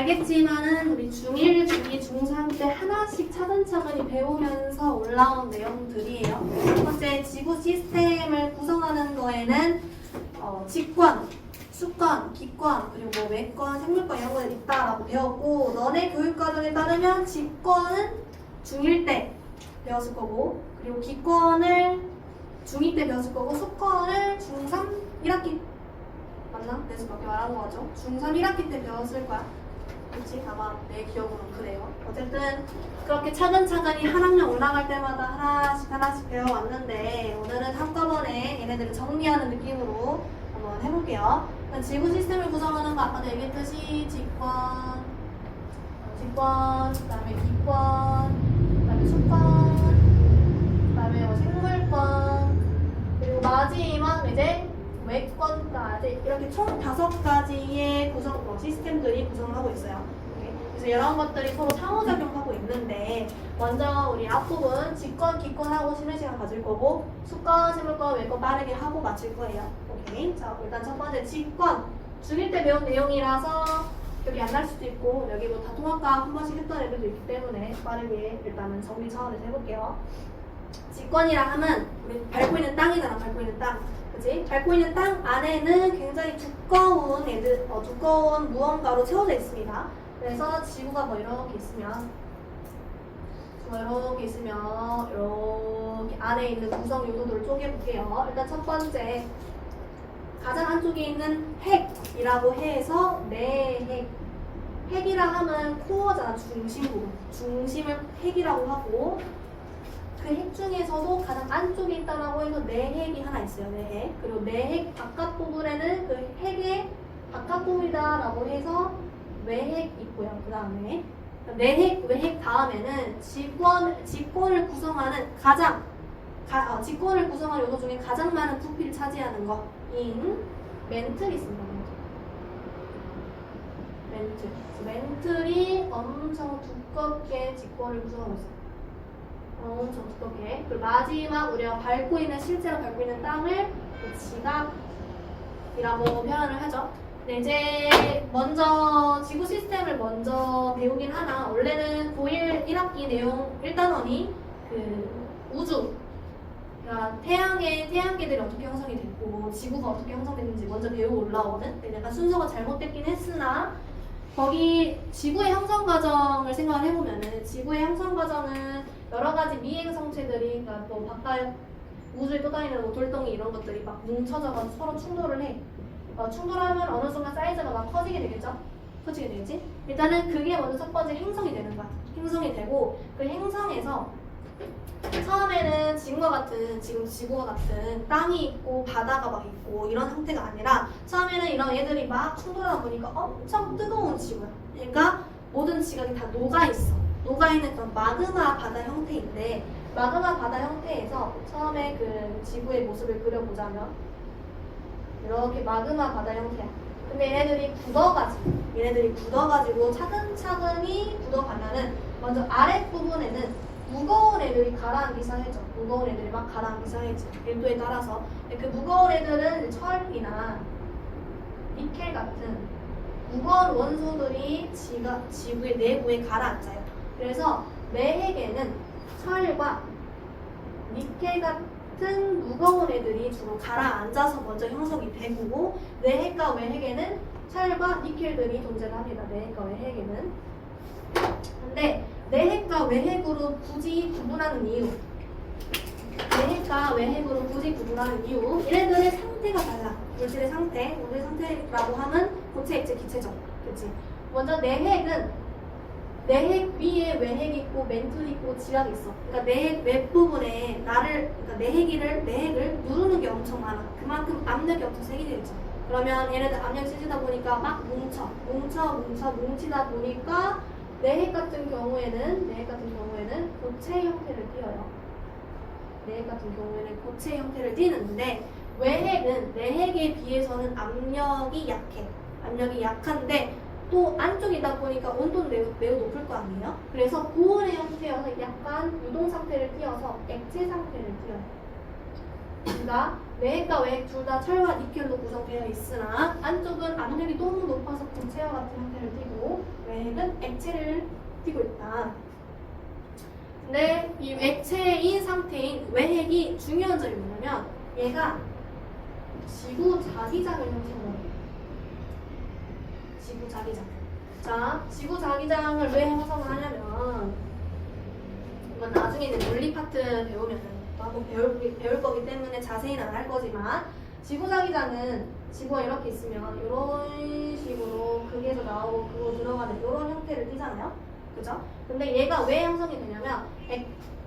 알겠지만은 우리 중1, 중2, 중3 때 하나씩 차근차근히 배우면서 올라온 내용들이에요. 첫 번째 지구 시스템을 구성하는 거에는 직권, 수권, 기권, 그리고 뭐 외권, 생물권 이런 거는 있다라고 배웠고, 너네 교육과정에 따르면 직권은 중1 때 배웠을 거고, 그리고 기권을 중2 때 배웠을 거고, 수권을 중3 1학기 맞나? 그래서 그렇게 말하는 거죠. 중3 1학기 때 배웠을 거야. 그치? 아마 내 기억으로는 그래요. 어쨌든 그렇게 차근차근히 한 학년 올라갈 때마다 하나씩 배워왔는데, 오늘은 한꺼번에 얘네들을 정리하는 느낌으로 한번 해볼게요. 지구 시스템을 구성하는 거 아까도 얘기했듯이 직권, 그 다음에 기권, 그 다음에 수권, 그 다음에 뭐 생물권, 그리고 마지막 이제 외권까지 이렇게 총 5가지의 구성 시스템들이 구성을 하고 있어요. 그래서 이런 것들이 서로 상호작용하고 있는데, 먼저 우리 앞부분 직권, 기권하고 쉬는 시간 가질 거고, 수권, 생물권, 외권 빠르게 하고 마칠 거예요. 오케이. 자, 일단 첫 번째 직권. 중1 때 배운 내용이라서 기억이 안 날 수도 있고, 여기 뭐 다 통합과학 한 번씩 했던 애들도 있기 때문에 빠르게 일단은 정리 차원에서 해볼게요. 직권이라 하면 우리 밟고 있는 땅이잖아. 밟고 있는 땅. 그치? 밟고 있는 땅 안에는 굉장히 두꺼운 두꺼운 무언가로 채워져 있습니다. 그래서 지구가 뭐 이렇게 있으면 이렇게 안에 있는 구성 요소들을 쪼개볼게요. 일단 첫 번째, 가장 안쪽에 있는 핵이라고 해서 내핵. 핵이라 하면 코어잖아. 중심 부분. 중심을 핵이라고 하고, 그 핵 중에서도 가장 안쪽에 있다라고 해서 내핵이 하나 있어요. 내핵. 그리고 내핵 바깥 부분에는 그 핵의 바깥 부분이다라고 해서 외핵 있고요. 그 다음에 내핵, 외핵 다음에는 직권을 구성하는 직권을 구성하는 요소 중에 가장 많은 부피를 차지하는 거인 멘틀이 있습니다. 멘틀이 엄청 두껍게 직권을 구성하고 있어요. 엄청 두껍게. 그리고 마지막 우리가 실제로 밟고 있는 땅을 지각이라고 표현을 하죠. 네, 이제 먼저 지구 시스템을 먼저 배우긴 하나, 원래는 고1 1학기 내용 1단원이 그 우주, 그러니까 태양계들이 어떻게 형성이 됐고 지구가 어떻게 형성됐는지 먼저 배우고 올라오는, 약간 순서가 잘못됐긴 했으나, 거기 지구의 형성 과정을 생각을 해보면은, 지구의 형성 과정은 여러 가지 미행 성체들이, 그러니까 뭐 바깥 우주에 떠다니는 뭐 돌덩이 이런 것들이 막 뭉쳐져가지고 서로 충돌을 해. 충돌하면 어느 순간 사이즈가 막 커지게 되겠죠? 커지게 되겠지? 일단은 그게 먼저 첫 번째 행성이 되는 거야. 행성이 되고, 그 행성에서 처음에는 지금 지구와 같은 땅이 있고 바다가 막 있고 이런 상태가 아니라, 처음에는 이런 애들이 막 충돌하다 보니까 엄청 뜨거운 지구야. 그러니까 모든 지각이 다 녹아있어. 녹아있는 그런 마그마 바다 형태인데, 마그마 바다 형태에서 처음에 그 지구의 모습을 그려보자면 이렇게 마그마 바다 형태야. 근데 얘네들이 굳어가지고 차근차근히 굳어가면은, 먼저 아랫부분에는 무거운 애들이 가라앉기 시작했죠. 무거운 애들이 막 가라앉기 시작했지. 밀도에 따라서. 그 무거운 애들은 철이나 니켈 같은 무거운 원소들이 지구의 내부에 가라앉아요. 그래서 내핵에는 철과 니켈 같은 무거운 애들이 주로 가라앉아서 먼저 형성이 되고, 내핵과 외핵에는 철과 니켈들이 존재를 합니다. 내핵과 외핵에는. 근데 내핵과 외핵으로 굳이 구분하는 이유, 얘네들의 상태가 달라. 물질의 상태라고 하면 고체, 액체, 기체죠. 그치? 먼저 내핵 위에 외핵이 있고 멘틀이 있고 지각이 있어. 그러니까 내핵 윗부분에 내핵을 누르는 게 엄청 많아. 그만큼 압력이 엄청 세게 되겠죠. 그러면 얘네들 압력이 세지다 보니까 막 뭉치다 보니까 내핵 같은 경우에는 고체 형태를 띄어요. 내핵 같은 경우에는 고체 형태를 띄는데, 외핵은 내핵에 비해서는 압력이 약한데 또 안쪽이다 보니까 온도는 매우 높을 거 아니에요? 그래서 고온의 형태여서 약간 유동 상태를 띄어서 액체 상태를 띄어요. 그러니까 외핵과 외핵 둘 다 철과 니켈로 구성되어 있으나 안쪽은 압력이 너무 높아서 고체와 같은 형태를 띠고 외핵은 액체를 띠고 있다. 근데 이 액체인 상태인 외핵이 중요한 점이 뭐냐면 얘가 지구 자기장을 형성해요. 지구 자기장. 자, 지구 자기장을 왜 형성을 하냐면 이건 나중에 이제 물리 파트 배우면은 또 한번 배울 거기 때문에 자세히는 안 할 거지만 지구 자기장은 지구가 이렇게 있으면 이런 식으로 극에서 나오고 그거 들어가는 이런 형태를 띠잖아요. 그죠? 근데 얘가 왜 형성이 되냐면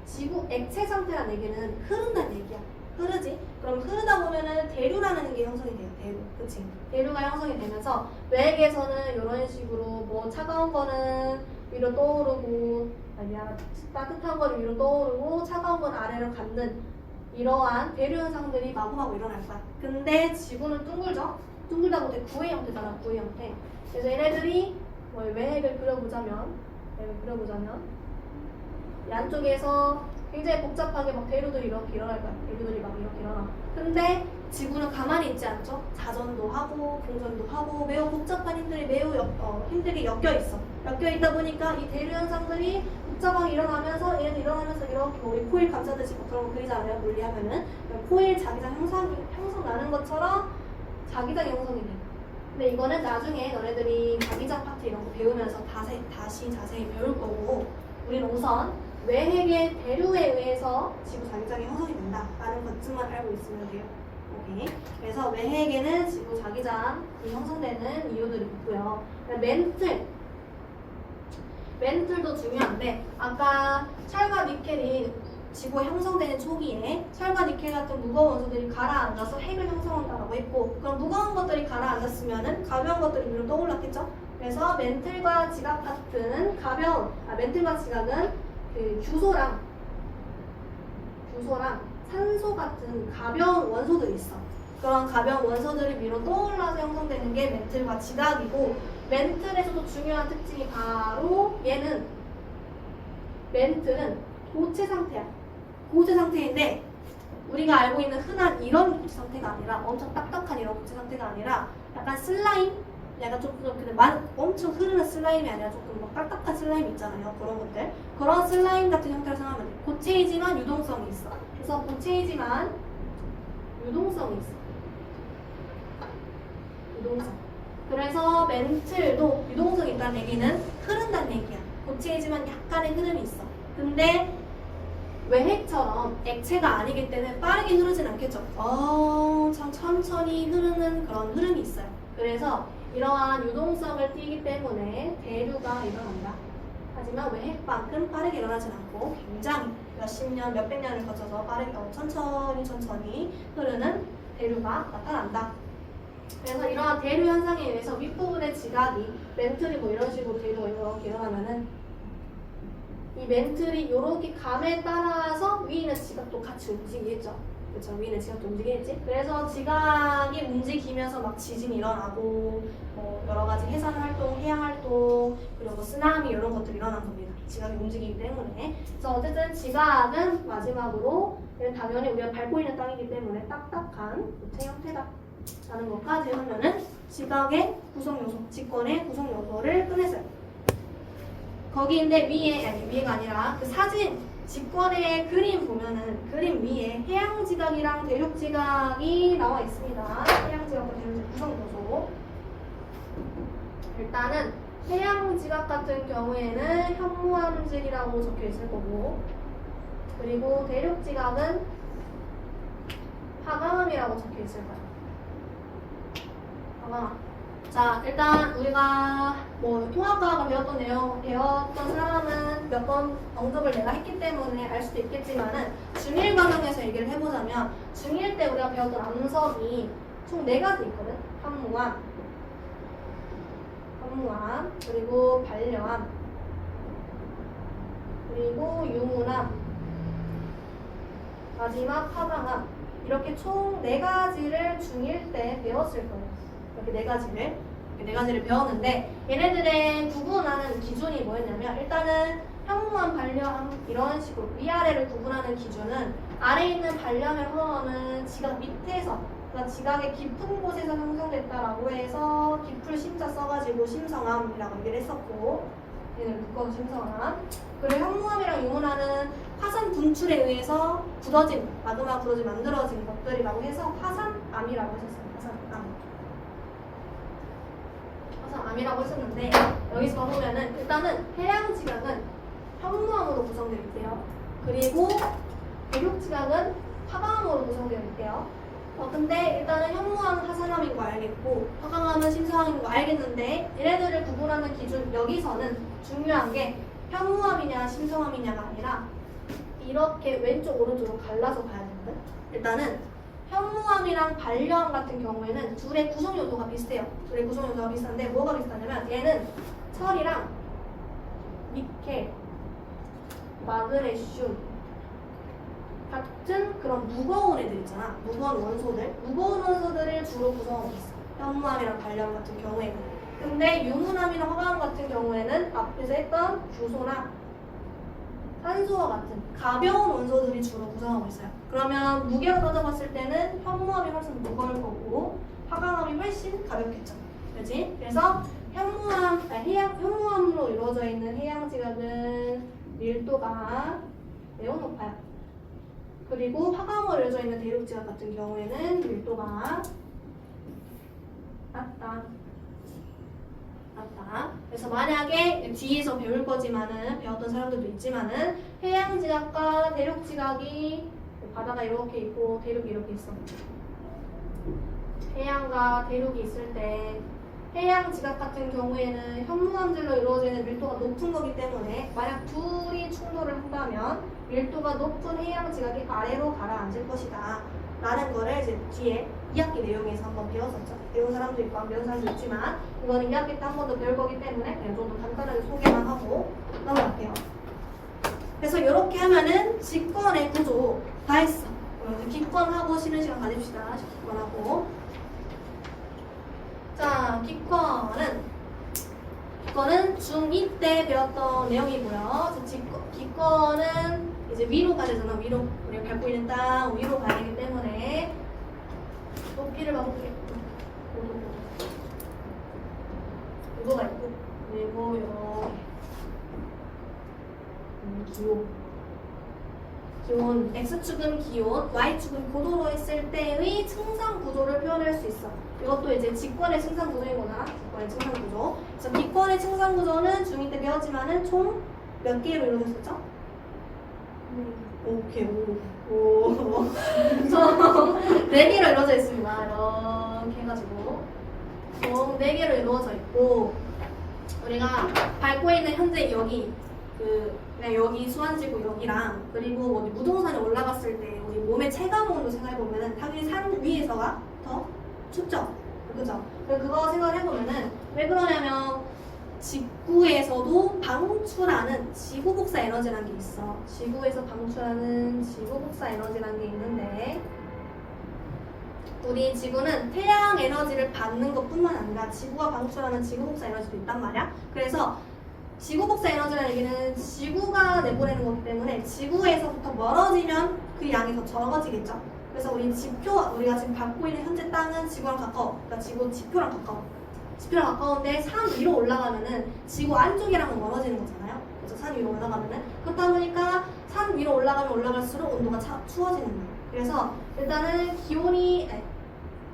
지구 액체 상태라는 얘기는 흐른다는 얘기야. 흐르지? 그럼 흐르다 보면은 대류라는 게 형성이 돼요. 대류. 그치? 대류가 형성이 되면서 외핵에서는 이런 식으로 뭐 차가운 거는 위로 떠오르고 아니야 따뜻한 거는 위로 떠오르고 차가운 건 아래로 갖는 이러한 대류 현상들이 마구마구 일어날 거야. 근데 지구는 둥글죠? 둥글다 보니 구의 형태잖아. 구의 형태. 그래서 얘네들이 뭐 외핵을 그려보자면 양쪽에서 굉장히 복잡하게 막 대류들이 이렇게 일어날 거야. 대류들이 막 이렇게 일어나. 근데 지구는 가만히 있지 않죠? 자전도 하고 공전도 하고 매우 복잡한 힘들이 힘들게 엮여 있어. 엮여 있다 보니까 이 대류 현상들이 복잡하게 일어나면서 얘는 일어나면서 이렇게 우리 코일 감싸듯이 그런 거 그리잖아요. 물리하면은 코일 자기장 형성 나는 것처럼 자기장 형성이 돼. 근데 이거는 나중에 너네들이 자기장 파트 이런 거 배우면서 다시 자세히 배울 거고 우리는 우선 외핵의 대류에 의해서 지구 자기장이 형성이 된다라는 것쯤만 알고 있으면 돼요. 오케이. 그래서 외핵에는 지구 자기장이 형성되는 이유들이 있고요. 멘틀도 중요한데 아까 철과 니켈이 지구에 형성되는 초기에 철과 니켈 같은 무거운 원소들이 가라앉아서 핵을 형성한다고 했고 그럼 무거운 것들이 가라앉았으면은 가벼운 것들이 위로 떠올랐겠죠? 그래서 멘틀과 지각 같은 멘틀과 지각은 그 규소랑 산소 같은 가벼운 원소들이 있어. 그런 가벼운 원소들이 위로 떠올라서 형성되는 게 멘틀과 지각이고 멘틀에서도 중요한 특징이 바로 멘틀은 고체 상태야. 고체 상태인데 우리가 알고 있는 흔한 이런 고체 상태가 아니라 엄청 딱딱한 이런 고체 상태가 아니라 약간 슬라임? 약간 조금 엄청 흐르는 슬라임이 아니라 조금 막 딱딱한 슬라임 있잖아요. 그런 것들. 그런 슬라임 같은 형태를 생각하면 돼. 고체이지만 유동성이 있어. 그래서 고체이지만 유동성이 있어. 유동성. 그래서 멘틀도 유동성이 있다는 얘기는 흐른다는 얘기야. 고체이지만 약간의 흐름이 있어. 근데 외핵처럼 액체가 아니기 때문에 빠르게 흐르진 않겠죠. 참 천천히 흐르는 그런 흐름이 있어요. 그래서 이러한 유동성을 띠기 때문에 대류가 일어난다. 하지만 외핵만큼 빠르게 일어나진 않고 굉장히 몇십 년, 몇백 년을 거쳐서 빠르게 천천히 흐르는 대류가 나타난다. 그래서 이러한 대류 현상에 의해서 윗부분의 지각이 멘틀이 뭐 이런 식으로 대류가 이렇게 일어나면은 이 멘틀이 이렇게 감에 따라서 위에 있는 지각도 같이 움직이겠죠. 그렇죠. 위에 있는 지각도 움직이겠지. 그래서 지각이 움직이면서 막 지진이 일어나고 뭐 여러 가지 해산 활동, 해양 활동 그리고 쓰나미 이런 것들이 일어난 겁니다. 지각이 움직이기 때문에. 그래서 어쨌든 지각은 마지막으로 당연히 우리가 밟고 있는 땅이기 때문에 딱딱한 고체 형태다. 라는 것까지 하면은 지각의 구성 요소, 직권의 구성 요소를 끝냈어요. 거기인데 위에가 아니라 그 사진 직권의 그림 보면은 그림 위에 해양 지각이랑 대륙 지각이 나와 있습니다. 해양 지각과 대륙 지각 구성 요소. 일단은 해양 지각 같은 경우에는 현무암질이라고 적혀 있을 거고, 그리고 대륙 지각은 화강암이라고 적혀 있을 거예요. 자, 일단 우리가 뭐 통합과학을 배웠던 사람은 몇 번 언급을 내가 했기 때문에 알 수도 있겠지만은 중1 과정에서 얘기를 해보자면 중1 때 우리가 배웠던 암석이 총 4가지 있거든. 현무암, 그리고 반려암, 그리고 유문암, 마지막 화강암. 이렇게 총 4가지를 중1 때 배웠을 거예요. 이렇게 4가지를 배웠는데 얘네들의 구분하는 기준이 뭐였냐면 일단은 현무암, 반려암 이런 식으로 위아래를 구분하는 기준은 아래에 있는 반려면 허허는 지각 밑에서, 그러니까 지각의 깊은 곳에서 형성됐다라고 해서 깊을 심자 써가지고 심성암이라고 얘기를 했었고, 얘는 묶어서 심성암. 그리고 현무암이랑 유문암은 화산 분출에 의해서 굳어진, 마그마 굳어진 만들어진 것들이라고 해서 화산암이라고 했었어요. 화산암. 화산암이라고 했었는데, 여기서 보면은 일단은 해양 지각은 현무암으로 구성되어 있대요. 그리고 대륙 지각은 화강암으로 구성되어 있대요. 근데 일단은 현무암은 화산암인 거 알겠고 화강암은 심성암인 거 알겠는데 얘네들을 구분하는 기준, 여기서는 중요한 게 현무암이냐 심성암이냐가 아니라 이렇게 왼쪽 오른쪽으로 갈라서 봐야 되거든. 일단은 현무암이랑 반려암 같은 경우에는 둘의 구성 요소가 비슷해요. 둘의 구성 요소가 비슷한데 뭐가 비슷하냐면 얘는 철이랑 니켈, 마그네슘 같은 그런 무거운 애들 있잖아. 무거운 원소들을 주로 구성하고 있어. 현무암이랑 반려암 같은 경우에는. 근데 유문암이나 화강암 같은 경우에는 앞에서 했던 규소나 산소와 같은 가벼운 원소들이 주로 구성하고 있어요. 그러면 무게로 따져봤을 때는 현무암이 훨씬 무거울 거고 화강암이 훨씬 가볍겠죠. 그렇지? 그래서 현무암으로 이루어져 있는 해양 지각은 밀도가 매우 높아요. 그리고 화강으로 이루어져 있는 대륙 지각 같은 경우에는 밀도가 낮다. 그래서 만약에 뒤에서 배울 거지만은 배웠던 사람들도 있지만은 해양 지각과 대륙 지각이 바다가 이렇게 있고 대륙이 이렇게 있어. 해양과 대륙이 있을 때 해양 지각 같은 경우에는 현무암들로 이루어져 있는 밀도가 높은 거기 때문에 만약 둘이 충돌을 한다면 밀도가 높은 해양 지각이 아래로 가라앉을 것이다 라는 거를 이제 뒤에 2학기 내용에서 한번 배웠었죠. 배운 사람도 있고 안 배운 사람도 있지만 이거는 2학기 때 한 번 더 배울 거기 때문에 그냥 좀 더 간단하게 소개만 하고 넘어갈게요. 그래서 이렇게 하면은 직권의 구조 다 했어. 그럼 기권하고 쉬는 시간 가집시다. 기권하고. 자, 기권은 중2 때 배웠던 내용이고요. 기권은 이제 위로 가야 되잖아. 위로. 우리가 밟고 있는 땅 위로 가야 되기 때문에 높이를 봐볼게요. 고도가 있고 그리고 여기 기온 X축은 기온, Y축은 고도로 했을 때의 측상 구조를 표현할 수 있어. 이것도 이제 직권의 측상 구조인 거잖아. 직권의 측상 구조. 그래서 기권의 측상 구조는 중2 때 배웠지만은 총 몇 개로 이루어졌었죠? 오케이, 오. 총 4개로 이루어져 있습니다. 이렇게 해가지고 총 4개로 이루어져 있고 우리가 밟고 있는 현재 여기 그냥 여기 수완지구 여기랑 그리고 어디 무동산에 올라갔을 때 우리 몸의 체감 온도 생각해보면은 당연히 산 위에서가 더 춥죠? 그죠? 그거 생각해보면은 왜 그러냐면 지구에서도 방출하는 지구 복사 에너지라는 게 있어. 지구에서 방출하는 지구 복사 에너지라는 게 있는데 우리 지구는 태양 에너지를 받는 것뿐만 아니라 지구가 방출하는 지구 복사 에너지도 있단 말이야. 그래서 지구 복사 에너지라는 얘기는 지구가 내보내는 거기 때문에 지구에서부터 멀어지면 그 양이 더 적어지겠죠. 그래서 우리가 지금 밟고 있는 현재 땅은 지구랑 가까워. 그러니까 지표랑 가까워. 지표랑 가까운데 산 위로 올라가면은 지구 안쪽이랑은 멀어지는 거잖아요. 그래서 산 위로 올라가면은 그렇다 보니까 산 위로 올라가면 올라갈수록 온도가 추워지는 거예요. 그래서 일단은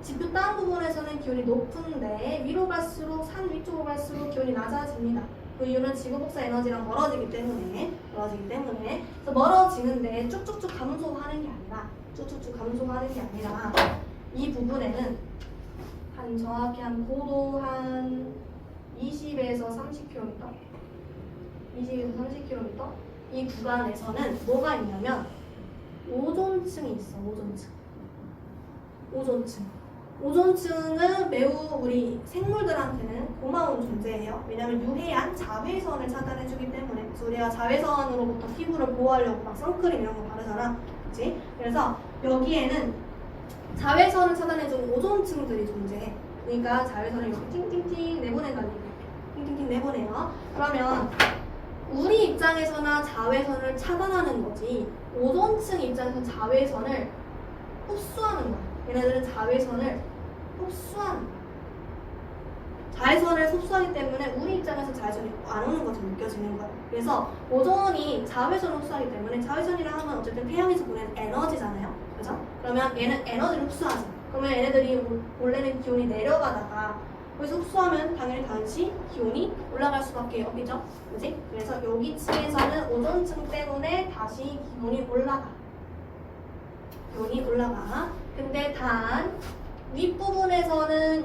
지표 다운 부분에서는 기온이 높은데 위로 갈수록 산 위쪽으로 갈수록 기온이 낮아집니다. 그 이유는 지구 복사 에너지랑 멀어지기 때문에 그래서 멀어지는데 쭉쭉쭉 감소하는 게 아니라 이 부분에는 정확히 한 고도 한 20에서 30km 이 구간에서는 뭐가 있냐면 오존층이 있어. 오존층은 매우 우리 생물들한테는 고마운 존재예요. 왜냐하면 유해한 자외선을 차단해주기 때문에. 그래서 우리가 자외선으로부터 피부를 보호하려고 막 선크림 이런 거 바르잖아. 그치? 그래서 여기에는 자외선을 차단해주는 오존층들이 존재해. 그러니까 자외선을 이렇게 팅팅팅 내보낸다는 얘기예요. 팅팅팅 내보내요. 그러면 우리 입장에서나 자외선을 차단하는 거지 오존층 입장에서 자외선을 흡수하는 거야. 얘네들은 자외선을 흡수하는 거야. 자외선을 흡수하기 때문에 우리 입장에서 자외선이 안 오는 것처럼 느껴지는 거예요. 그래서 오존이 자외선을 흡수하기 때문에 자외선이라 하면 어쨌든 태양에서 보내는 에너지잖아요. 그죠? 그러면 얘는 에너지를 흡수하지. 그러면 얘네들이 원래는 기온이 내려가다가 그래서 흡수하면 당연히 다시 기온이 올라갈 수밖에 없겠죠? 그지? 그래서 여기 층에서는 오존층 때문에 다시 기온이 올라가. 기온이 올라가. 근데 단 윗부분에서는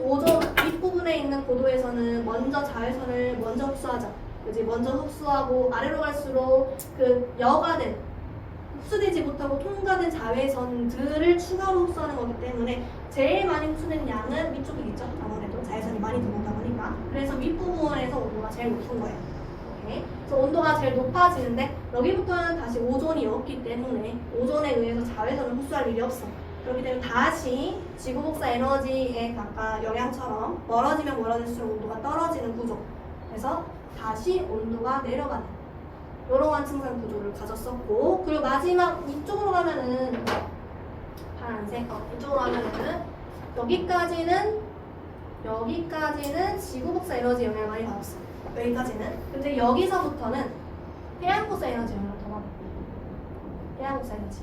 윗부분에 있는 고도에서는 먼저 자외선을 먼저 흡수하자. 그지? 먼저 흡수하고 아래로 갈수록 그 여가된 흡수되지 못하고 통과된 자외선들을 추가로 흡수하는 거기 때문에 제일 많이 흡수된 양은 위쪽이겠죠? 아무래도 자외선이 많이 들어오다 보니까. 그래서 윗부분에서 온도가 제일 높은 거예요. 오케이? 그래서 온도가 제일 높아지는데 여기부터는 다시 오존이 없기 때문에 오존에 의해서 자외선을 흡수할 일이 없어. 그렇기 때문에 다시 지구 복사 에너지의 아까 영향처럼 멀어지면 멀어질수록 온도가 떨어지는 구조. 그래서 다시 온도가 내려가는 이러한 증상 구조를 가졌었고, 그리고 마지막 이쪽으로 가면은 파란색 이쪽으로 가면은 여기까지는 지구 복사 에너지 영향을 많이 받았어. 여기까지는. 근데 여기서부터는 태양 복사 에너지 영향을 더 받아. 태양 복사 에너지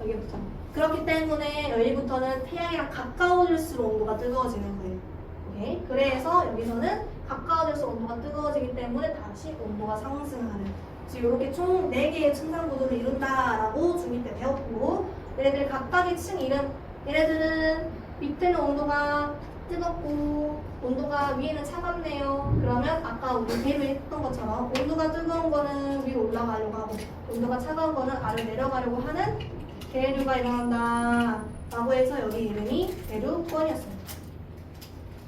여기부터. 그렇기 때문에 여기부터는 태양이랑 가까워질수록 온도가 뜨거워지는 거예요. 오케이? 그래서 여기서는 가까워질수록 온도가 뜨거워지기 때문에 다시 온도가 상승하는. 지금 이렇게 총 4개의 층상 구조를 이룬다라고 중2 때 배웠고, 얘네들 각각의 층 이름, 얘네들은 밑에는 온도가 뜨겁고 온도가 위에는 차갑네요. 그러면 아까 우리 대로 했던 것처럼 온도가 뜨거운 거는 위로 올라가려고 하고 온도가 차가운 거는 아래로 내려가려고 하는 대류가 일어난다 라고 해서 여기 이름이 대류권이었습니다.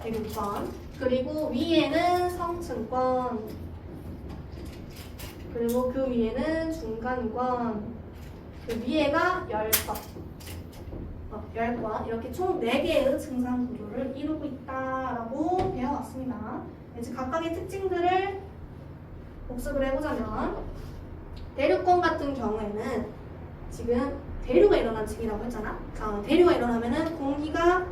대류권. 그리고 위에는 성층권, 그리고 그 위에는 중간권, 그 위에가 열권. 열권. 이렇게 총 4개의 증상 구조를 이루고 있다라고 배워왔습니다. 이제 각각의 특징들을 복습을 해보자면, 대류권 같은 경우에는 지금 대류가 일어난 층이라고 했잖아. 대류가 일어나면은 공기가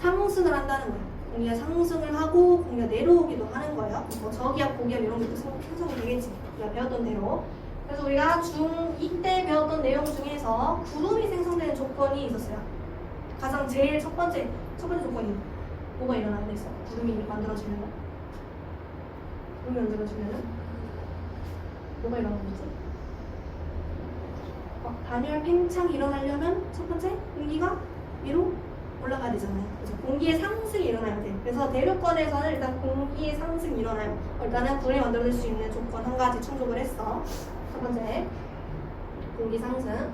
상승을 한다는 거예요. 공기가 상승을 하고 공기가 내려오기도 하는 거예요. 뭐 저기압, 고기압 이런 것도 생성이 되겠지. 우리가 배웠던 대로. 그래서 우리가 중2 때 배웠던 내용 중에서 구름이 생성되는 조건이 있었어요. 가장 제일 첫 번째 조건이 뭐가 일어나야 됐어? 구름이 만들어지면은? 구름이 만들어지면은? 뭐가 일어나는 거지? 단열 팽창이 일어나려면 첫 번째 공기가 위로 올라가야 되잖아요. 그래서 공기의 상승이 일어나야 돼. 그래서 대류권에서는 일단 공기의 상승이 일어나요. 일단은 불이 만들어질 수 있는 조건 한 가지 충족을 했어. 첫 번째, 공기 상승.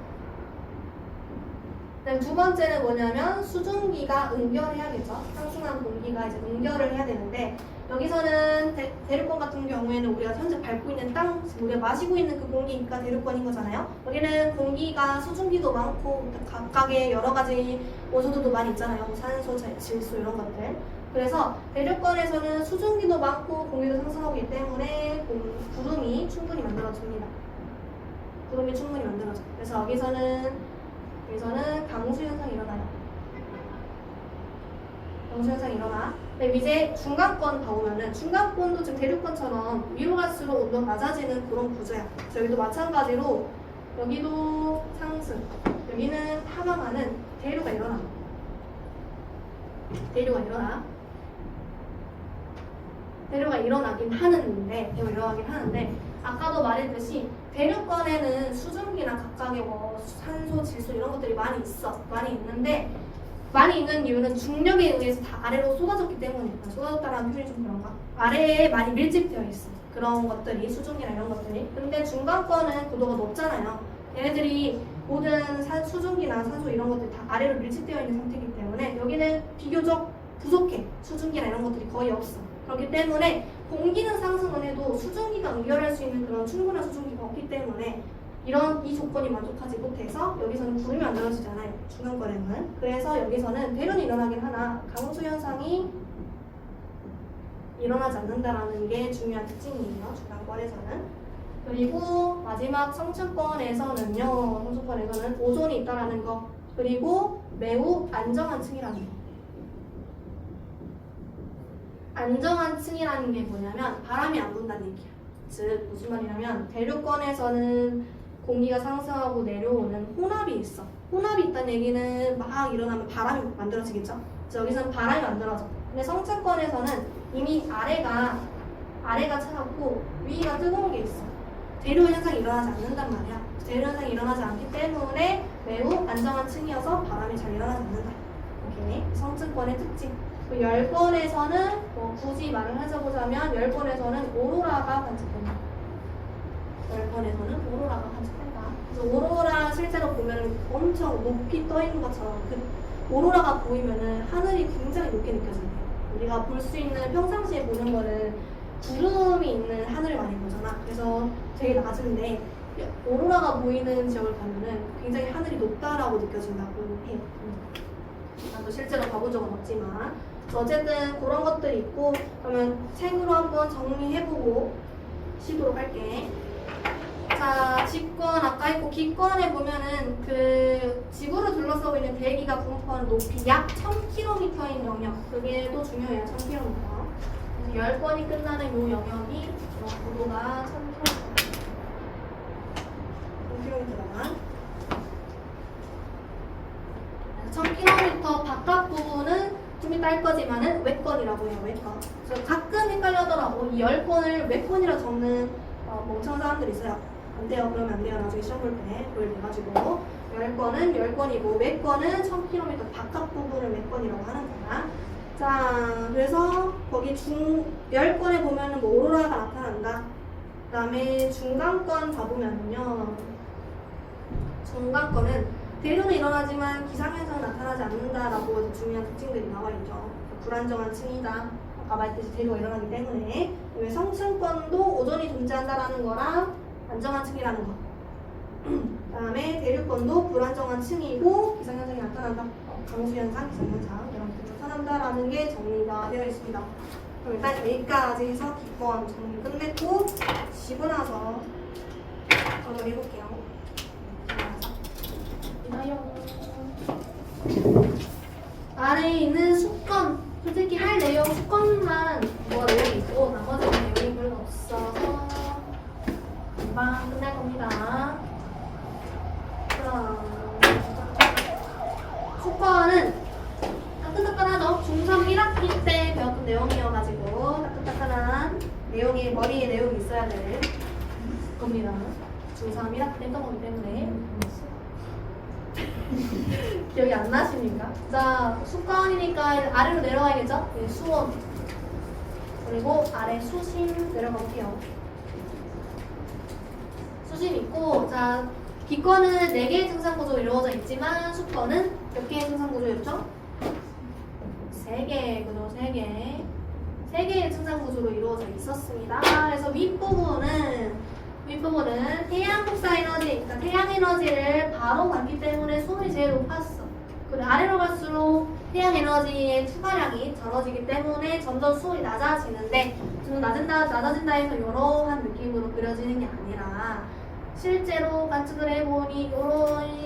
그다음 두 번째는 뭐냐면 수증기가 응결해야겠죠. 상승한 공기가 이제 응결을 해야 되는데, 여기서는 대류권 같은 경우에는 우리가 현재 밟고 있는 땅, 우리가 마시고 있는 그 공기가 대류권인 거잖아요. 여기는 공기가 수증기도 많고 각각의 여러 가지 원소들도 많이 있잖아요. 뭐 산소, 질소 이런 것들. 그래서 대류권에서는 수증기도 많고 공기도 상승하고 있기 때문에 구름이 충분히 만들어집니다. 구름이 충분히 만들어져. 그래서 여기서는 강수 현상이 일어나요. 강수 현상이 일어나. 근데 이제 중간권 봐보면은 중간권도 지금 대류권처럼 위로 갈수록 온도가 낮아지는 그런 구조야. 그래서 여기도 마찬가지로 여기도 상승, 여기는 하강하는 대류가 일어나. 대류가 일어나긴 하는데 아까도 말했듯이 대류권에는 수증기나 각각의 뭐 산소, 질소 이런 것들이 많이 있는 이유는 중력에 의해서 다 아래로 쏟아졌기 때문에. 쏟아졌다라는 표현이 좀 그런가? 아래에 많이 밀집되어 있어. 그런 것들이 수증기나 이런 것들이. 근데 중간권은 고도가 높잖아요. 얘네들이 모든 수증기나 산소 이런 것들이 다 아래로 밀집되어 있는 상태이기 때문에 여기는 비교적 부족해. 수증기나 이런 것들이 거의 없어. 그렇기 때문에 공기는 상승을 해도 수증기가 응결할 수 있는 그런 충분한 수증기가 없기 때문에 이 조건이 만족하지 못해서 여기서는 구름이 만들어지잖아요. 중간권에는. 그래서 여기서는 대류는 일어나긴 하나 강수 현상이 일어나지 않는다라는 게 중요한 특징이에요. 중간권에서는. 그리고 마지막 성층권에서는 오존이 있다라는 거. 그리고 매우 안정한 층이라는 거. 안정한 층이라는 게 뭐냐면 바람이 안 분다는 얘기야. 즉 무슨 말이냐면 대륙권에서는 공기가 상승하고 내려오는 혼합이 있어. 혼합이 있다는 얘기는 막 일어나면 바람이 만들어지겠죠. 그래서 여기서는 바람이 만들어져. 근데 성층권에서는 이미 아래가 차갑고 위가 뜨거운 게 있어. 대류 현상이 일어나지 않는단 말이야. 대류 현상이 일어나지 않기 때문에 매우 안정한 층이어서 바람이 잘 일어나지 않는다. 오케이. 성층권의 특징. 그 열권에서는 뭐 굳이 말을 해보자면 열권에서는 오로라가 관측된다. 열권에서는 오로라가 관측된다. 그래서 오로라 실제로 보면 엄청 높이 떠 있는 것처럼 그 오로라가 보이면은 하늘이 굉장히 높게 느껴져요. 우리가 볼 수 있는 평상시에 보는 거는 구름이 있는 하늘을 많이 보잖아. 그래서 되게 낮은데 오로라가 보이는 지역을 가면은 굉장히 하늘이 높다라고 느껴진다고 해요. 나도 실제로 가본 적은 없지만 어쨌든 그런 것들이 있고 그러면 책으로 한번 정리해보고 쉬도록 할게. 자, 직권 아까 있고 기권에 보면은 그 지구를 둘러싸고 있는 대기가 분포하는 높이 약 1000km인 영역. 그게 또 중요해요. 1000km. 10번이 끝나는 요 영역이 고도가 1000km. 1000km 바깥 부분은 좀 이따 할 거지만은 외권이라고 해요. 외권. 그래서 가끔 헷갈려하더라고. 이 10권을 외권이라 적는 멍청한 사람들이 있어요. 안 돼요. 그러면 안 돼요. 나중에 시험 볼 때 보여줘가지고 10권은 10권이고 외권은 1000km 바깥 부분을 외권이라고 하는 거야. 자, 그래서 거기 10권에 보면은 뭐 오로라가 나타난다. 그 다음에 중간권 가보면은요. 중간권은 대류는 일어나지만 기상현상은 나타나지 않는다라고 중요한 특징들이 나와 있죠. 불안정한 층이다. 아까 말했듯이 대류가 일어나기 때문에. 성층권도 오존이 존재한다라는 거랑 안정한 층이라는 거. 그 다음에 대류권도 불안정한 층이고 기상현상이 나타난다. 강수현상, 기상현상 이런 것들이 나타난다라는 게 정리가 되어 있습니다. 그럼 일단 여기까지 해서 기권 정리 끝냈고 쉬고 나서 저도 해볼게요. 아래에 있는 수권 솔직히 할 내용 수권만 뭐 내용이 있고 나머지 내용이 별로 없어서 금방 끝날 겁니다. 그럼 수권은 따끈따끈하죠. 중3 1학기 때 배웠던 내용이어가지고 따끈따끈한 내용이 머리에 내용이 있어야 될 겁니다. 중3 1학기 때 했던 거기 때문에 기억이 안 나십니까? 자, 수권이니까 아래로 내려가야겠죠? 네, 수원 그리고 아래 수심 내려가 볼게요. 수심 있고 자 기권은 4개의 증상구조로 이루어져 있지만 수권은 몇 개의 증상구조였죠? 3개, 그죠? 3개의 증상구조로 이루어져 있었습니다. 그래서 윗부분은 태양 복사 에너지, 그러니까 태양 에너지를 바로 받기 때문에 수온이 제일 높았어. 그리고 아래로 갈수록 태양 에너지의 투과량이 적어지기 때문에 점점 수온이 낮아지는데 좀 낮아진다 해서 이러한 느낌으로 그려지는 게 아니라 실제로 관측을 해보니 이런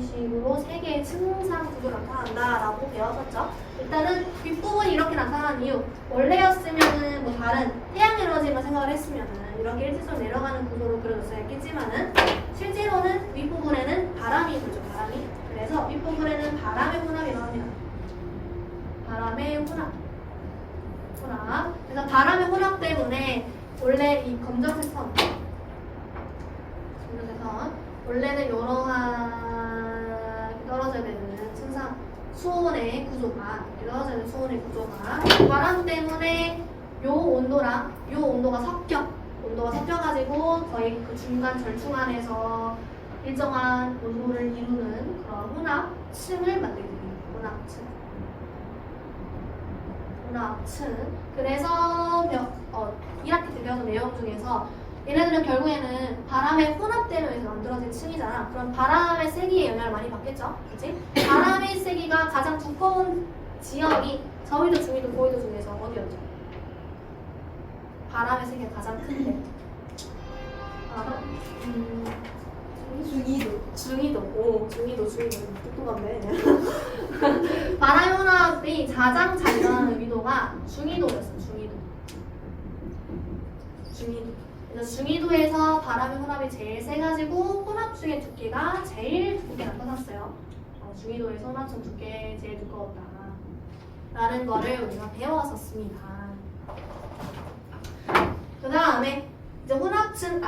식으로 3개의 증상 구조가 나타난다라고 배웠었죠. 일단은 윗부분이 이렇게 나타나는 이유 원래였으면은 뭐 다른 태양 에너지만 생각을 했으면은 이렇게 일직선으로 내려가는 구조로 그려졌어야 했겠지만은 실제로는 윗부분에는 바람이 불죠. 바람이. 그래서 윗부분에는 바람의 혼합이 일어납니다. 바람의 혼합. 그래서 바람의 혼합 때문에 원래 이 검정색 선 원래는 이러한 떨어져야 되는 증상 수온의 구조가 떨어져야 되는 수온의 구조가 바람 때문에 요 온도가 섞여가지고 거의 그 중간 절충안에서 일정한 온도를 이루는 그런 혼합층을 만들게 됩니다. 혼합층. 그래서 1학기 때 배웠던 내용 중에서 얘네들은 결국에는 바람의 혼합되면서 만들어진 층이잖아. 그럼 바람의 세기의 영향을 많이 받겠죠? 그치? 바람의 세기가 가장 두꺼운 지역이 저위도, 중위도, 고위도 중에서 어디였죠? 바람의 세계가 가장 큰데. 바람? 중위도. 오, 중위도. 똑똑한데. 바람의 혼합이 가장 잘 일어나는 위도가 중위도였어, 중위도. 그래서 중위도에서 바람의 혼합이 제일 세가지고 혼합 중에 두께가 제일 두껍게 나타났어요. 중위도에서 혼합층 두께 제일 두꺼웠다. 라는 거를 우리가 배워왔었습니다. 그 다음에 이제 혼합층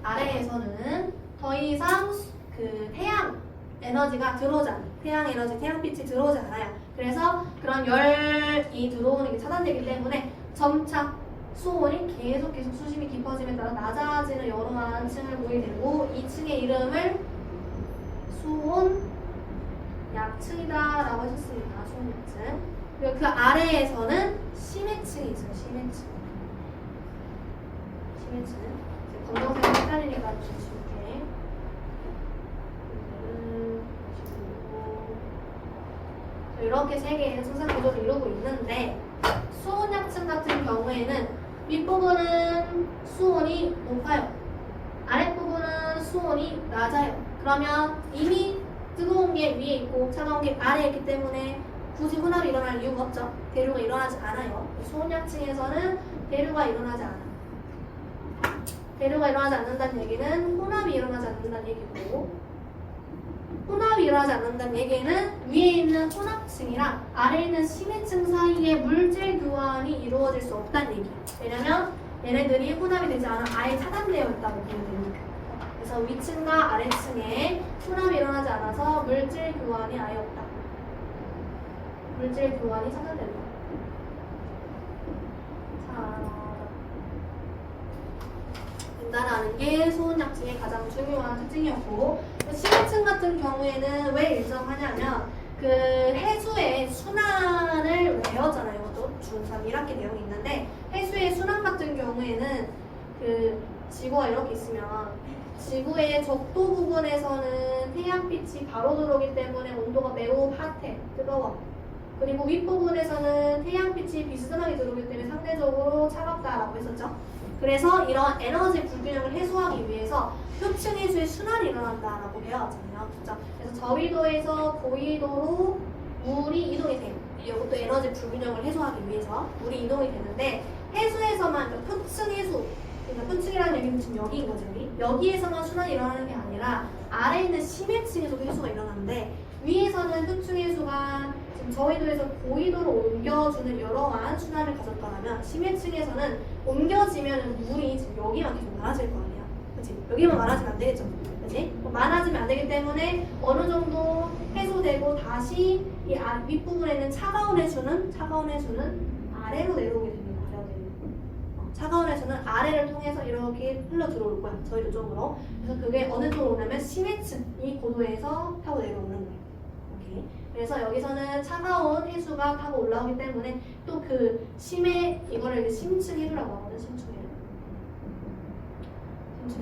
아래에서는 더 이상 그 태양 에너지가 들어오지 않아요. 태양빛이 들어오지 않아요. 그래서 그런 열이 들어오는 게 차단되기 때문에 점차 수온이 계속 수심이 깊어짐에 따라 낮아지는 여러한 층을 보이게 되고 이 층의 이름을 수온 약층이다라고 하셨습니다. 수온 약층. 그리고 그 아래에서는 심해층이 있어요. 심해층. 검정색이 헷갈리니까 주실게. 이렇게 세 개의 생산 구조를 이루고 있는데 수온 약층 같은 경우에는 윗부분은 수온이 높아요. 아랫부분은 수온이 낮아요. 그러면 이미 뜨거운 게 위에 있고 차가운 게 아래에 있기 때문에 굳이 혼합이 일어날 이유가 없죠. 대류가 일어나지 않아요. 수온 약층에서는 대류가 일어나지 않아요. 대류가 일어나지 않는다는 얘기는 혼합이 일어나지 않는다는 얘기고, 혼합이 일어나지 않는다는 얘기는 위에 있는 혼합층이랑 아래에 있는 심해층 사이에 물질 교환이 이루어질 수 없다는 얘기예요. 왜냐면 얘네들이 혼합이 되지 않아 아예 차단되어 있다고 보면 됩니다. 그래서 위층과 아래층에 혼합이 일어나지 않아서 물질 교환이 아예 없다. 물질 교환이 차단된다. 된다라는 게 수온약층의 가장 중요한 특징이었고, 심해층 같은 경우에는 왜 일정하냐면 그 해수의 순환을 외웠잖아요. 이것도 중3 1학기 내용이 있는데 해수의 순환 같은 경우에는 그 지구가 이렇게 있으면 지구의 적도 부분에서는 태양빛이 바로 들어오기 때문에 온도가 매우 핫해, 뜨거워. 그리고 윗부분에서는 태양빛이 비스듬하게 들어오기 때문에 상대적으로 차갑다라고 했었죠. 그래서 이런 에너지 불균형을 해소하기 위해서 표층 해수의 순환이 일어난다라고 배워왔잖아요. 그렇죠? 그래서 저위도에서 고위도로 물이 이동이 돼요. 이것도 에너지 불균형을 해소하기 위해서 물이 이동이 되는데 해수에서만, 그러니까 표층 해수, 그러니까 표층이라는 얘기는 지금 여기인 거죠. 여기에서만 순환이 일어나는 게 아니라 아래에 있는 심해층에서도 해수가 일어나는데 위에서는 표층 해수가 지금 저위도에서 고위도로 옮겨주는 여러한 순환을 가졌다면 심해층에서는 옮겨지면 물이 지금 여기만 계속 많아질 거 아니야. 그치? 여기만 많아지면 안 되겠죠. 그치? 마나지면 안 되기 때문에 어느 정도 해소되고 다시 이 윗부분에 있는 차가운 해수는 아래로 내려오게 됩니다. 차가운 해수는 아래를 통해서 이렇게 흘러 들어올 거야. 저희도 쪽으로. 그래서 그게 어느 쪽으로 오냐면 심해층, 이 고도에서 타고 내려오는 거예요. 오케이. 그래서 여기서는 차가운 해수가 타고 올라오기 때문에 또 그 이거를 이제 심층 해류라고 하거든. 심층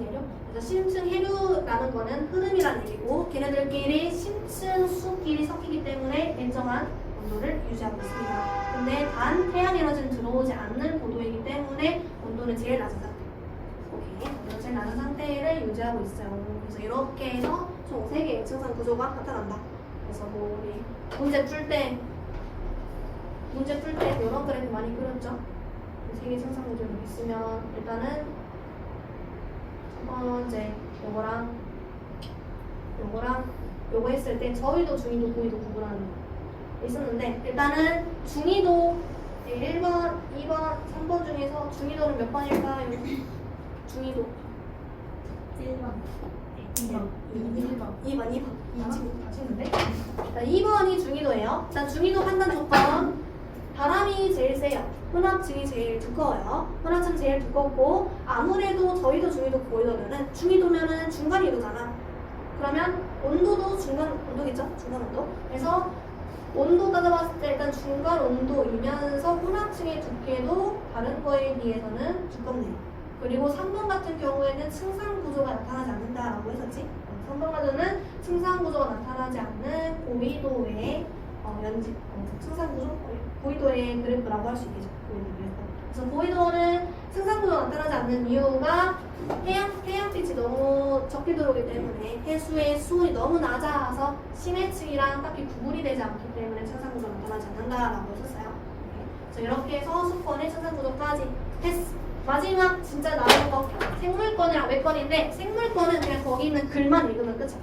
해류. 그래서 심층 해류라는 거는 흐름이라는 얘기고, 걔네들끼리 심층 수끼리 섞이기 때문에 일정한 온도를 유지하고 있습니다. 근데 단 태양 에너지는 들어오지 않는 고도이기 때문에 온도는 제일 낮은 상태. 오케이. 온도는 제일 낮은 상태를 유지하고 있어요. 그래서 이렇게 해서 총 3개의 층상 구조가 나타난다. 그래서 뭐 우리 문제 풀 때 이런 그래프 많이 그렸죠? 3개 층상 구조가 있으면 일단은 첫 번째 요거 했을 때 저위도, 중위도, 고위도 구분하는 거 있었는데, 일단은 중위도 1번, 2번, 3번 중에서 중위도는 몇 번일까요? 중위도 1번. 2번. 다시 했는데? 2번이 중위도예요. 일단 중위도 판단 조건, 바람이 제일 세요. 혼합층이 제일 두꺼워요. 혼합층 제일 두껍고, 아무래도 저희도 중위도 고위도면은 중위도면은 중간 위도잖아. 그러면 온도도 중간 온도겠죠? 중간 온도. 그래서 온도 따져봤을 때 일단 중간 온도이면서 혼합층의 두께도 다른 거에 비해서는 두껍네요. 그리고 3번 같은 경우에는 층상 구조가 나타나지 않는다라고 했었지? 3번 가도는 층상 구조가 나타나지 않는 고위도의 뭐든지 생산구조 보이도의 그래프라고 할 수 있겠죠. 보이도 그래프. 그래서 보이도는 생산구조가 나타나지 않는 이유가 태양빛이 너무 적게 들어오기 때문에 해수의 수온이 너무 낮아서 심해층이랑 딱히 구분이 되지 않기 때문에 생산구조가 나타나지 않는다라고 했었어요. 그래서 이렇게 해서 수권의 생산구조까지 했어. 마지막 진짜 나오는 거 생물권이랑 외권인데 생물권은 그냥 거기 있는 글만 읽으면 끝이야.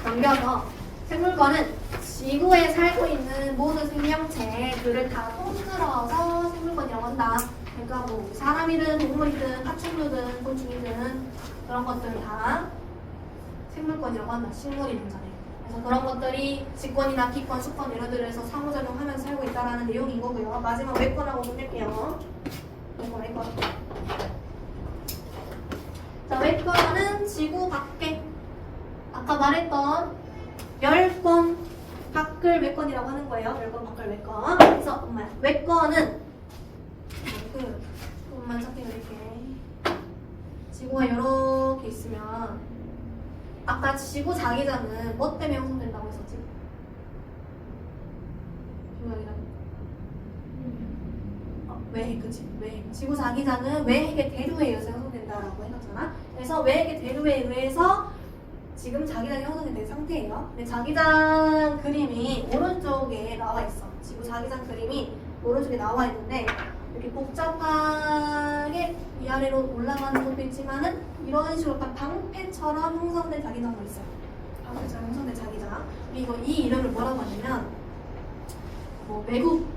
넘겨서 생물권은 지구에 살고 있는 모든 생명체들을 다 통틀어서 생물권이라고 한다. 그러니까 뭐 사람이든 동물이든 파충류든 곤충이든 그런 것들 다 생물권이라고 한다. 식물이든 간에. 그래서 그런 것들이 직권이나 기권, 수권 이런 데에서 상호작용하면서 살고 있다는 내용인 거고요. 마지막 외권하고 끝낼게요. 외권. 자, 외권은 지구 밖에 아까 말했던 열권 밖을 외권이라고 하는 거예요. 열권 밖을 외권. 그래서 외권은 조금만 찾겨드릴게. 지구가 이렇게 있으면 아까 지구 자기장은 뭐 때문에 형성된다고 했었지? 지구 자기장. 외핵, 그치? 외핵. 지구 자기장은 외핵의 대류에 의해서 형성된다라고 해놨잖아. 그래서 외핵의 대류에 의해서 지금 자기장이 형성이 된 상태예요. 근데 자기장 그림이 오른쪽에 나와 있어. 지구 자기장 그림이 오른쪽에 나와 있는데 이렇게 복잡하게 위아래로 올라가는 것도 있지만은 이런 식으로 약간 방패처럼 형성된 자기장도 있어요. 방패처럼 형성된 자기장. 그리고 이 이름을 뭐라고 하냐면 뭐 외국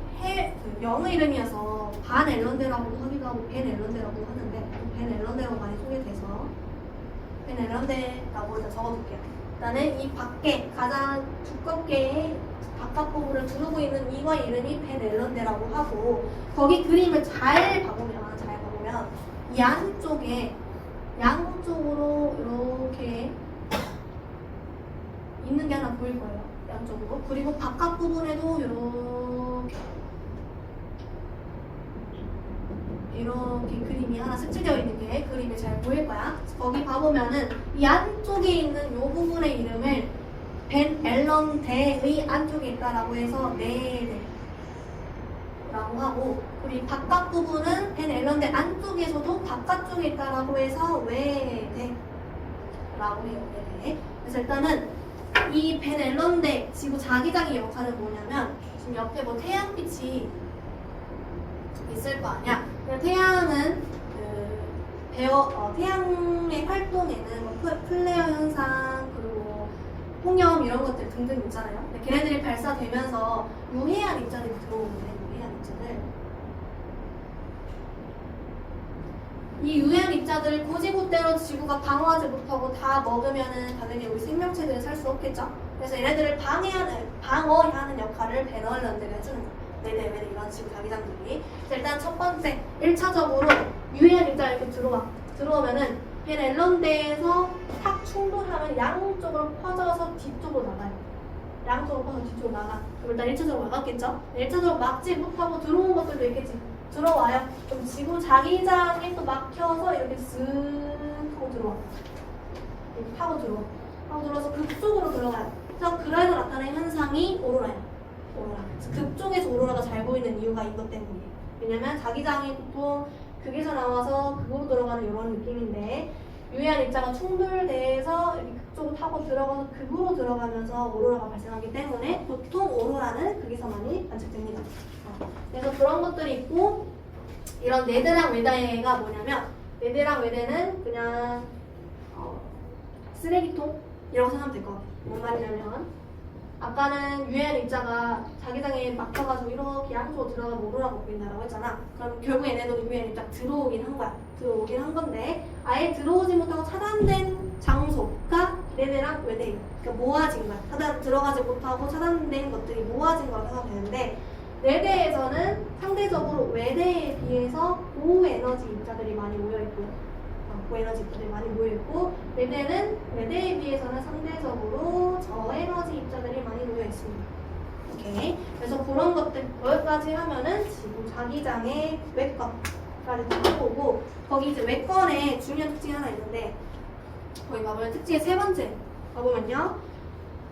영어 이름이어서 반 앨런데라고도 하기도 하고 벤 앨런데라고 하는데 벤 앨런데라고 많이 소개돼서 벤 앨런데라고 일단 적어둘게요. 일단은 이 밖에 가장 두껍게 바깥 부분을 두르고 있는 이거 이름이 벤 앨런데라고 하고 거기 그림을 잘 봐보면 이 안쪽에 양쪽으로 이렇게 있는 게 하나 보일 거예요. 양쪽으로. 그리고 바깥 부분에도 이렇게 그림이 하나 색칠되어 있는 게 그림이 잘 보일 거야. 거기 봐보면은 이 안쪽에 있는 이 부분의 이름을 벤 앨런대의 안쪽에 있다라고 해서 네네 라고 하고 그리고 바깥 부분은 벤 앨런대 안쪽에서도 바깥쪽에 있다라고 해서 외대 라고 해요. 외대. 그래서 일단은 이 벤 앨런대 지구 자기장의 역할은 뭐냐면 지금 옆에 뭐 태양빛이 있을 거 아니야. 태양은 태양의 활동에는 뭐 플레어 현상 그리고 홍염 이런 것들 등등 있잖아요. 근데 걔네들이 발사되면서 유해한 입자들이 들어오는데 유해한 입자들 이 유해한 입자들을 고지고대로 지구가 방어하지 못하고 다 먹으면은 당연히 우리 생명체들은 살 수 없겠죠. 그래서 얘네들을 방어하는 역할을 벤 앨런데가 해주는 거예요. 네네 이런 지구 자기장들이. 일단 첫 번째 1차적으로 유해한 입자가 이렇게 들어오면은 벤 앨런데에서 탁 충돌하면 양쪽으로 퍼져서 뒤쪽으로 나가요. 양쪽으로 퍼져서 뒤쪽으로 나가. 그럼 일단 1차적으로 막았겠죠? 1차적으로 막지 못하고 들어온 것들도 있겠지. 들어와요. 그럼 지구 자기장에 또 막혀서 이렇게 쓱 하고 들어와. 이렇게 파고 들어와. 파고 들어와서 극쪽으로 들어가요. 그래서 나타나는 현상이 오로라예요. 오로라. 극쪽에서 오로라가 잘 보이는 이유가 이것 때문이에요. 왜냐면 자기장이 보통 극에서 나와서 극으로 들어가는 이런 느낌인데 유해한 입자가 충돌돼서 이렇게 극쪽으로 타고 들어가서 극으로 들어가면서 오로라가 발생하기 때문에 보통 오로라는 극에서만이 관측됩니다. 그래서 그런 것들이 있고 이런 네드랑 외대가 뭐냐면 네드랑 외대는 그냥 쓰레기통이라고 생각하면 될 것 같아요. 뭔 말이냐면 아까는 유해한 입자가 자기장에 막혀가지고 이렇게 양쪽으로 들어가면 오로라가 보인다라고 했잖아. 그럼 결국 얘네도 유해한 입자가 들어오긴 한 거야. 들어오긴 한 건데 아예 들어오지 못하고 차단된 장소가 네대랑 외대예요. 그러니까 모아진 거야. 들어가지 못하고 차단된 것들이 모아진 거라고 생각하면 되는데 네대에서는 상대적으로 외대에 비해서 고에너지 입자들이 많이 모여있고요. 고에너지 입자들이 많이 모여있고 외대는 외대에 비해서는 상대적으로 저에너지 입자들이 많이 모여있습니다. 오케이. 그래서 그런 것들 여기까지 하면은 지구 자기장의 외권까지 다 보고 거기 이제 외권의 중요한 특징이 하나 있는데 거기 가보면 특징의 세 번째 가보면요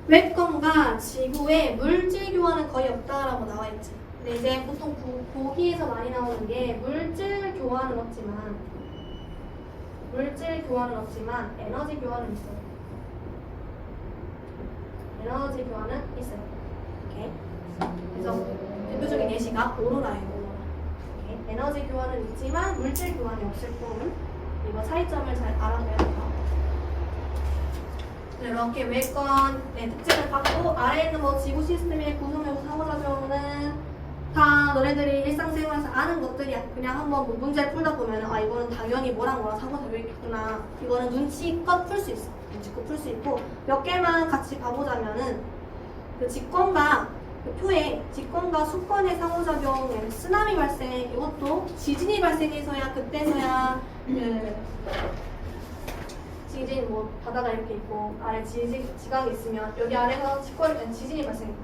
외권과 지구에 물질 교환은 거의 없다라고 나와 있지. 근데 이제 보통 보기에서 많이 나오는 게 물질 교환은 없지만 에너지 교환은 있어요. 에너지 교환은 있어요. 오케이. 그래서 대표적인 예시가 오로라예요. 오로라. 오케이. 에너지 교환은 있지만 물질 교환이 없을 뿐. 이거 차이점을 잘 알아둬야 돼요. 이렇게 외권의 특징을 받고 아래에 있는 뭐 지구 시스템의 구성력 상호작용은 다 너네들이 일상생활에서 아는 것들이야. 그냥 한번 뭐 문제를 풀다 보면 아 이거는 당연히 뭐랑 뭐랑 상호작용이 있겠구나. 이거는 눈치껏 풀 수 있어. 눈치껏 풀 수 있고 몇 개만 같이 봐보자면은 그 직권과 그 표에 직권과 수권의 상호작용, 쓰나미 발생 이것도 지진이 발생해서야 그때서야 지진 뭐 바다가 이렇게 있고 아래 지각이 있으면 여기 아래서 지진이 발생.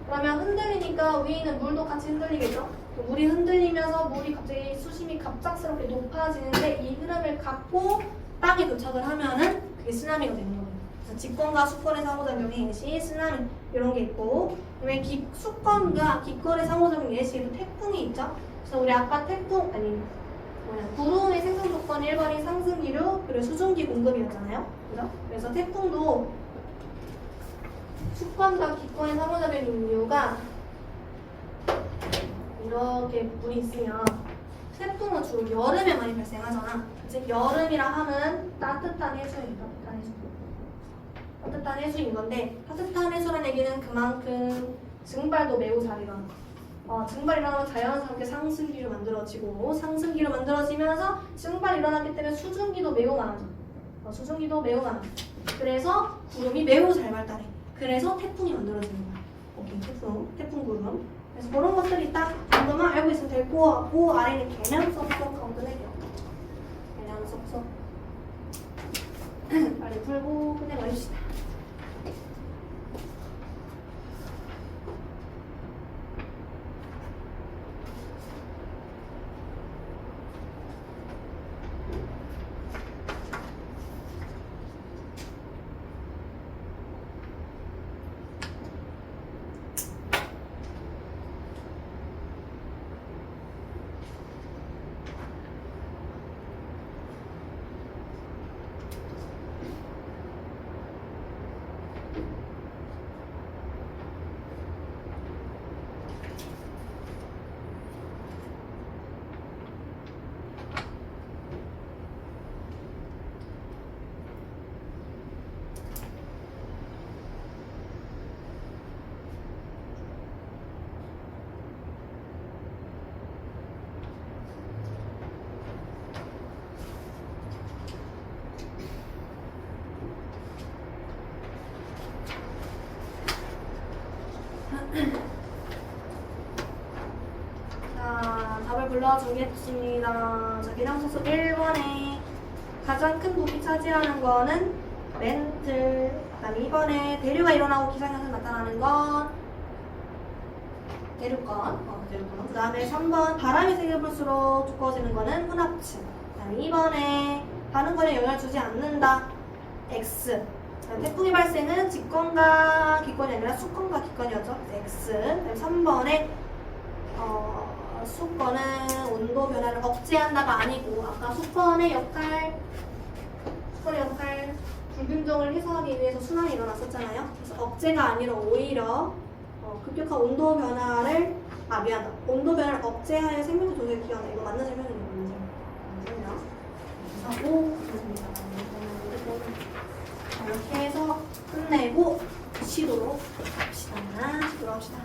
그러면 흔들리니까 위에 있는 물도 같이 흔들리겠죠? 물이 흔들리면서 물이 갑자기 수심이 갑작스럽게 높아지는데 이 흐름을 갖고 땅에 도착을 하면은 그게 쓰나미가 되는 거예요. 그래서 직권과 수권의 상호작용의 예시, 쓰나미 이런 게 있고 그다음에 수권과 기권의 상호작용 예시에도 태풍이 있죠? 그래서 우리 아까 구름의 생성 조건 1번이 상승기류 그리고 수증기 공급이었잖아요. 그죠? 그래서 태풍도 수권과 기권의 상호작용인 이유가 이렇게 물이 있으면 태풍은 주로 여름에 많이 발생하잖아. 즉 여름이라 하면 따뜻한 해수예요. 따뜻한 해수인 건데 따뜻한 해수라는 얘기는 그만큼 증발도 매우 잘 일어나. 증발이 일어나면 자연스럽게 상승기로 만들어지고 상승기로 만들어지면서 증발이 일어났기 때문에 수증기도 매우 많아져. 그래서 구름이 매우 잘 발달해. 그래서 태풍이 만들어지는 거야. 오케이, 태풍 구름. 그래서 그런 것들이 딱 정도만 알고 있으면 되고 그 아래는 개념 쏙쏙 하고 끝낼게요. 개념 쏙쏙. 빨리 풀고 끝내버립시다. 자, 답을 불러주겠습니다. 자, 기상소수 1번에 가장 큰 부피 차지하는 거는 멘틀. 그다음 2번에 대류가 일어나고 기상현상 나타나는 건 대류권. 그 다음에 3번 바람이 세게 불수록 두꺼워지는 거는 혼합층. 그 다음에 2번에 다른 거에 영향을 주지 않는다. X. 태풍의 발생은 직권과 기권이 아니라 수권과 기권이었죠. X. 3번에 수권은 온도 변화를 억제한다가 아니고 아까 수권의 역할 불균형을 해소하기 위해서 순환이 일어났었잖아요. 그래서 억제가 아니라 오히려 급격한 온도 변화를 온도 변화를 억제하여 생명체 조절에 기여한다. 이거 맞는 설명이에요. 그래서 오 좋습니다. 이렇게 해서 끝내고 쉬도록 합시다.